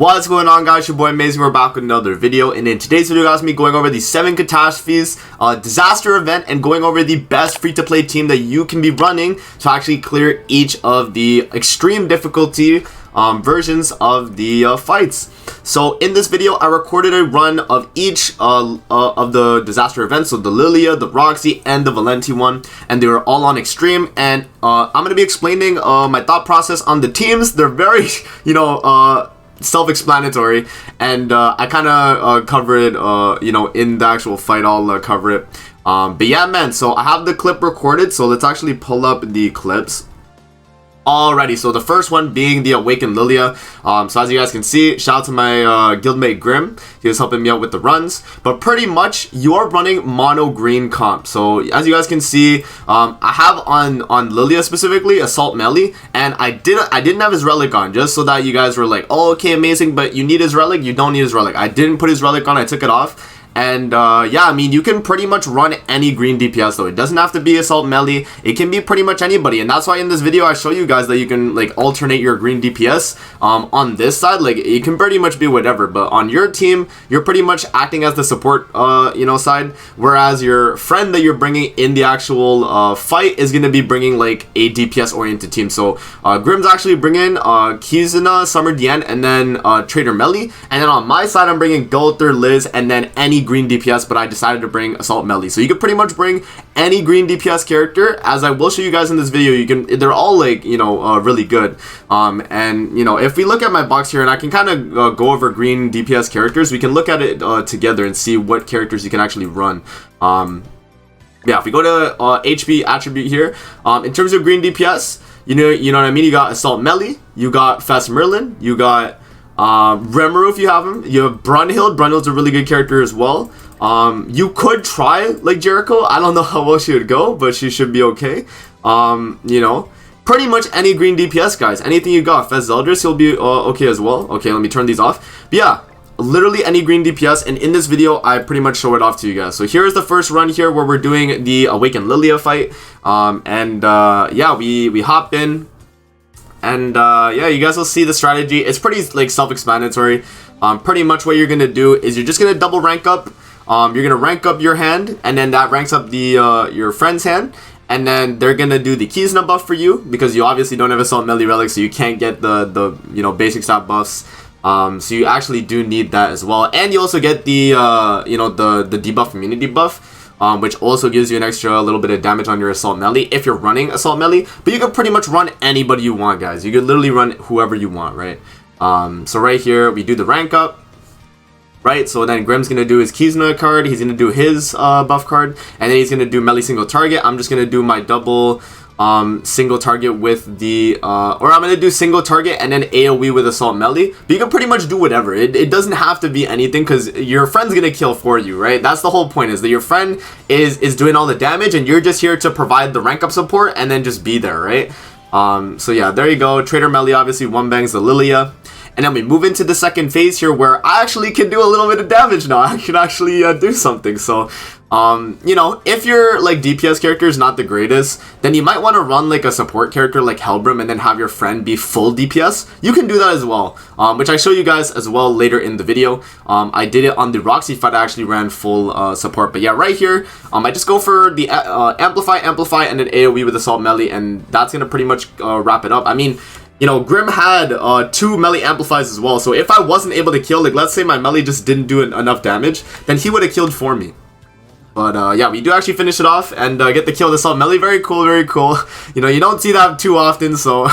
What's going on, guys? Your boy Maze. We're back with another video, and in today's video, guys, me going over the 7 catastrophes disaster event and going over the best free-to-play team that you can be running to actually clear each of the extreme difficulty versions of the fights. So in this video, I recorded a run of each of the disaster events, so the Lilia, the Roxy, and the Valencia one, and they were all on extreme. And I'm gonna be explaining my thought process on the teams. They're very, self-explanatory, and I kind of cover it, in the actual fight. I'll cover it. But yeah, man. So I have the clip recorded. So let's actually pull up the clips. Alrighty, so the first one being the Awakened Lilia. So as you guys can see, shout out to my guildmate Grim. He was helping me out with the runs. But pretty much, you are running mono green comp. So as you guys can see, I have on Lilia specifically Assault Melee, and I didn't have his relic on, just so that you guys were like, oh, okay, amazing, but you need his relic. You don't need his relic. I didn't put his relic on. I took it off. And yeah, I mean, you can pretty much run any green DPS though. It doesn't have to be Assault Melee. It can be pretty much anybody, and that's why in this video I show you guys that you can like alternate your green DPS on this side. Like, it can pretty much be whatever, but on your team you're pretty much acting as the support side, whereas your friend that you're bringing in the actual fight is going to be bringing like a DPS oriented team. So Grim's actually bringing Kizuna, Summer Diane, and then Trader Melee, and then on my side I'm bringing Gulther, Liz, and then any green DPS, but I decided to bring Assault Melee. So you can pretty much bring any green DPS character, as I will show you guys in this video. They're all like, really good. And if we look at my box here, and I can kind of go over green DPS characters, we can look at it together and see what characters you can actually run. Yeah, if we go to HP attribute here, in terms of green DPS, you know what I mean. You got Assault Melee, you got Fast Merlin, you got Rimuru if you have him. You have Brunhild. Brunhild's a really good character as well. You could try like Jericho. I don't know how well she would go, but she should be okay. Pretty much any green DPS, guys. Anything you got. Fez Zeldris, he'll be okay as well. Okay, let me turn these off. But yeah, literally any green DPS, and in this video I pretty much show it off to you guys. So here's the first run here where we're doing the Awakened Lilia fight. Yeah, we hop in. And yeah, you guys will see the strategy. It's pretty like self-explanatory. Pretty much what you're gonna do is you're just gonna double rank up. You're gonna rank up your hand, and then that ranks up the your friend's hand, and then they're gonna do the Kizuna buff for you, because you obviously don't have Assault Melee relic, so you can't get the basic stat buffs. So you actually do need that as well, and you also get the the debuff immunity buff. Which also gives you an extra little bit of damage on your Assault Melee if you're running Assault Melee. But you can pretty much run anybody you want, guys. You can literally run whoever you want, right? So right here, we do the rank up, right? So then Grim's going to do his Kizuna card. He's going to do his buff card. And then he's going to do Melee single target. I'm just going to do my double single target with the or I'm gonna do single target and then AoE with Assault Melee. But you can pretty much do whatever. It doesn't have to be anything, because your friend's gonna kill for you, right? That's the whole point, is that your friend is doing all the damage, and you're just here to provide the rank up support and then just be there, right? So yeah, there you go. Trader Melee obviously one bangs the Lilia. And then we move into the second phase here, where I actually can do a little bit of damage now. I can actually do something. So, if your like DPS character is not the greatest, then you might want to run like a support character like Helbram, and then have your friend be full DPS. You can do that as well, which I show you guys as well later in the video. I did it on the Roxy fight. I actually ran full support. But yeah, right here, I just go for the amplify, and then AoE with Assault Melee, and that's gonna pretty much wrap it up. I mean, Grim had 2 melee amplifies as well, so if I wasn't able to kill, like let's say my melee just didn't do enough damage, then he would have killed for me. But yeah, we do actually finish it off and get the kill with Assault Melee. Very cool, very cool. You don't see that too often, so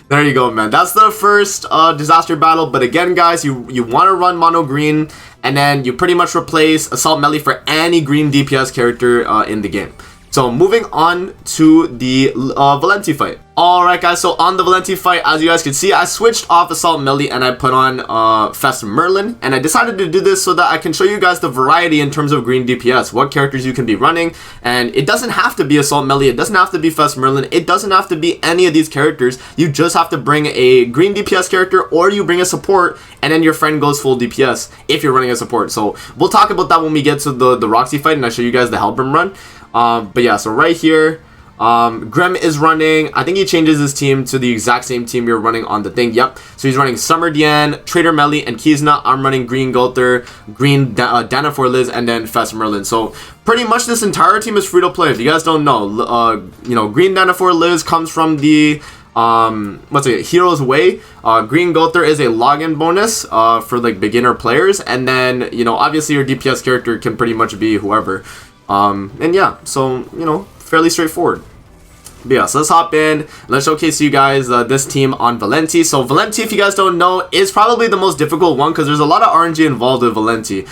there you go, man. That's the first disaster battle. But again, guys, you want to run mono green, and then you pretty much replace Assault Melee for any green DPS character in the game. So moving on to the Valencia fight. Alright, guys, so on the Valencia fight, as you guys can see, I switched off Assault Melee and I put on Fast Merlin. And I decided to do this so that I can show you guys the variety in terms of green DPS, what characters you can be running. And it doesn't have to be Assault Melee, it doesn't have to be Fast Merlin, it doesn't have to be any of these characters. You just have to bring a green DPS character, or you bring a support, and then your friend goes full DPS if you're running a support. So we'll talk about that when we get to the Roxy fight and I show you guys the Helbram run. But yeah, so right here, Grim is running, I think he changes his team to the exact same team you're running on the thing. Yep. So he's running Summer Diane, Trader Melly, and Kizna. I'm running Green Gulter, Green Dana for Liz, and then Fest Merlin. So pretty much this entire team is free to play. If you guys don't know, you know, Green Dana for Liz comes from the what's it, Hero's Way. Green Gulter is a login bonus for like beginner players, and then, you know, obviously your DPS character can pretty much be whoever. And yeah, so, you know, fairly straightforward. But yeah, so let's hop in. Let's showcase you guys this team on Valencia. So Valencia, if you guys don't know, is probably the most difficult one because there's a lot of RNG involved with Valencia.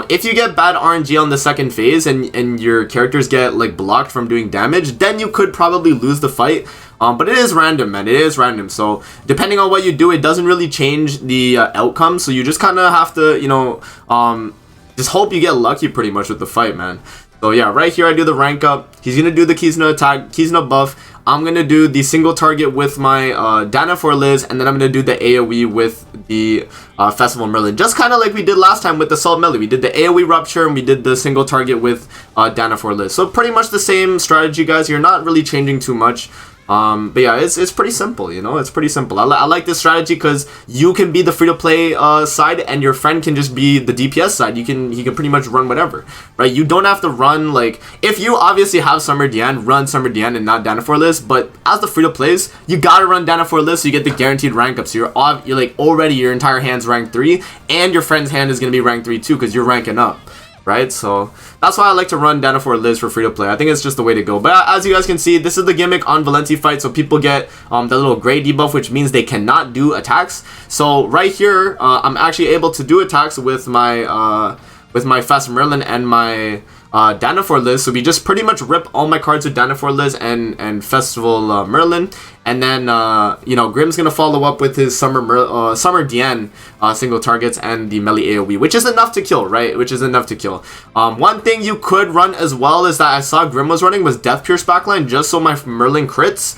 If you get bad RNG on the second phase and your characters get like blocked from doing damage, then you could probably lose the fight. But it is random, man. It is random. So depending on what you do, it doesn't really change the outcome. So you just kind of have to, you know, just hope you get lucky pretty much with the fight, man. So yeah, right here I do the rank up. He's going to do the Kizna attack, Kizna buff. I'm going to do the single target with my Dana for Liz, and then I'm going to do the AoE with the Festival Merlin. Just kind of like we did last time with the Salt Melee. We did the AoE Rupture, and we did the single target with Dana for Liz. So pretty much the same strategy, guys. You're not really changing too much. But yeah, it's pretty simple, you know, it's pretty simple. I like this strategy because you can be the free-to-play side and your friend can just be the DPS side. He can pretty much run whatever, right? You don't have to run, like, if you obviously have Summer Diane, run Summer Diane and not Dana for Liz, but as the free-to-plays, you gotta run Dana for Liz so you get the guaranteed rank up. So you're like already your entire hand's rank 3 and your friend's hand is gonna be rank 3 too because you're ranking up. Right, so that's why I like to run Dana for Liz for free to play. I think it's just the way to go. But as you guys can see, this is the gimmick on Valencia fight. So people get the little gray debuff, which means they cannot do attacks. So right here, I'm actually able to do attacks with my Fast Merlin and my Dana for Liz. So we just pretty much rip all my cards with Dana for Liz and Festival Merlin. And then, you know, Grim's going to follow up with his Summer Diane single targets and the melee AoE, which is enough to kill, right? Which is enough to kill. One thing you could run as well is that I saw Grim was running was Death Pierce backline just so my Merlin crits.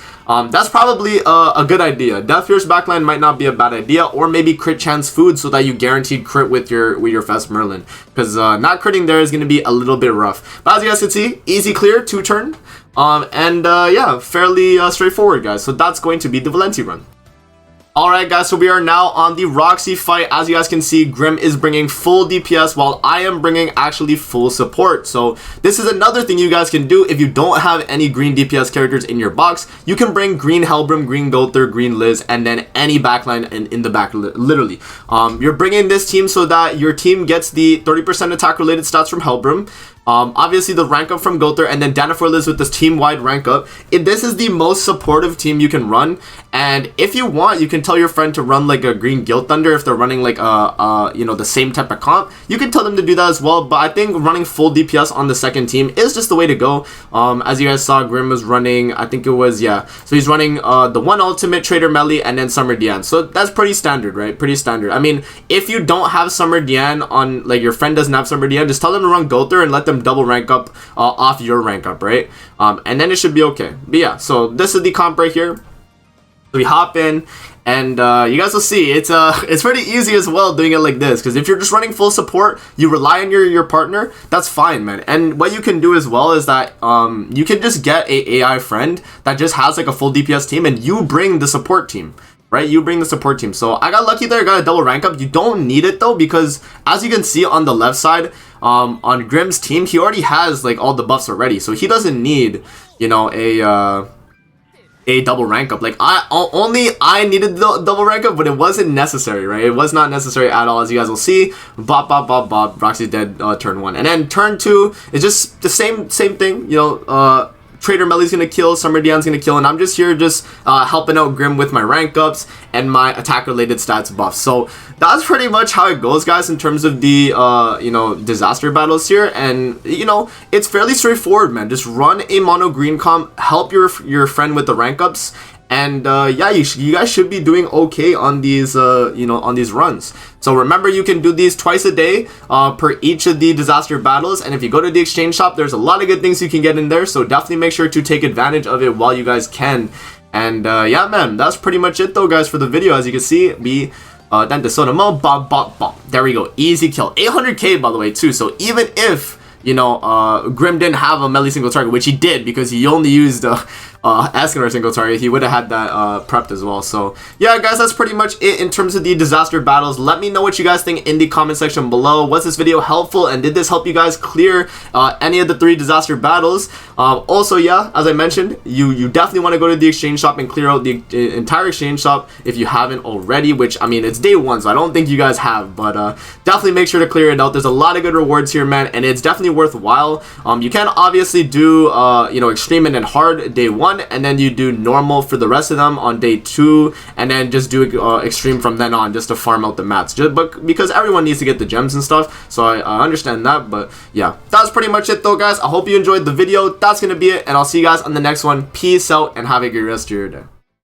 That's probably a good idea. Death Pierce backline might not be a bad idea, or maybe crit chance food so that you guaranteed crit with your Fast Merlin. Because not critting there is going to be a little bit rough. But as you guys can see, easy clear, 2-turn. Yeah, fairly straightforward, guys. So that's going to be the Valencia run. Alright guys, so we are now on the Roxy fight. As you guys can see, Grim is bringing full DPS while I am bringing actually full support. So this is another thing you guys can do if you don't have any green DPS characters in your box. You can bring Green Hellbrim, Green Gulter, Green Liz, and then any backline in the back, literally. You're bringing this team so that your team gets the 30% attack related stats from Hellbrim. Obviously the rank up from Gulter, and then Dana for Liz with this team-wide rank up. This is the most supportive team you can run, and if you want, you can tell your friend to run like a Green Guild Thunder if they're running like you know, the same type of comp. You can tell them to do that as well, but I think running full DPS on the second team is just the way to go. As you guys saw, Grim was running, I think it was, yeah, so he's running the one ultimate, Trader Melly, and then Summer Diane. So that's pretty standard, right? Pretty standard. I mean, if you don't have Summer Diane on, like your friend doesn't have Summer Diane, just tell them to run Gulter and let them double rank up off your rank up, right? And then it should be okay. But yeah, so this is the comp right here. So we hop in, and you guys will see it's pretty easy as well doing it like this, because if you're just running full support, you rely on your partner, that's fine, man. And what you can do as well is that you can just get a AI friend that just has like a full DPS team, and you bring the support team. Right, you bring the support team. So I got lucky there, I got a double rank up. You don't need it though, because as you can see on the left side, on Grim's team, he already has like all the buffs already, so he doesn't need, you know, a double rank up. Like I needed the double rank up, but it wasn't necessary, right? It was not necessary at all, as you guys will see. Bop, bop, bop, bop. Roxy's dead. Turn 1, and then turn 2 is just the same thing. You know, Trader Melly's gonna kill, Summer Diane's gonna kill, and I'm just here helping out Grim with my rank ups and my attack related stats buffs. So that's pretty much how it goes, guys, in terms of the you know, disaster battles here. And you know, it's fairly straightforward, man. Just run a mono green comp, help your friend with the rank ups, and yeah, you guys should be doing okay on these you know, on these runs. So remember, you can do these twice a day per each of the disaster battles, and if you go to the exchange shop, there's a lot of good things you can get in there, so definitely make sure to take advantage of it while you guys can. And yeah, man, that's pretty much it though, guys, for the video. As you can see, we then the soda mo, bop, bop, bop. There we go, easy kill. 800k by the way too, so even if, you know, Grim didn't have a melee single target, which he did because he only used Asking single target, he would have had that prepped as well. So yeah, guys, that's pretty much it in terms of the disaster battles. Let me know what you guys think in the comment section below. Was this video helpful, and did this help you guys clear any of the 3 disaster battles? Also, yeah, as I mentioned, you definitely want to go to the exchange shop and clear out the entire exchange shop if you haven't already, which, I mean, it's day 1, so I don't think you guys have, but definitely make sure to clear it out. There's a lot of good rewards here, man, and it's definitely worthwhile. You can obviously do you know, extreme and then hard day 1, and then you do normal for the rest of them on day 2, and then just do extreme from then on, just to farm out the mats, but because everyone needs to get the gems and stuff. So I understand that, but yeah, that's pretty much it though, guys. I hope you enjoyed the video. That's gonna be it, and I'll see you guys on the next one. Peace out and have a great rest of your day.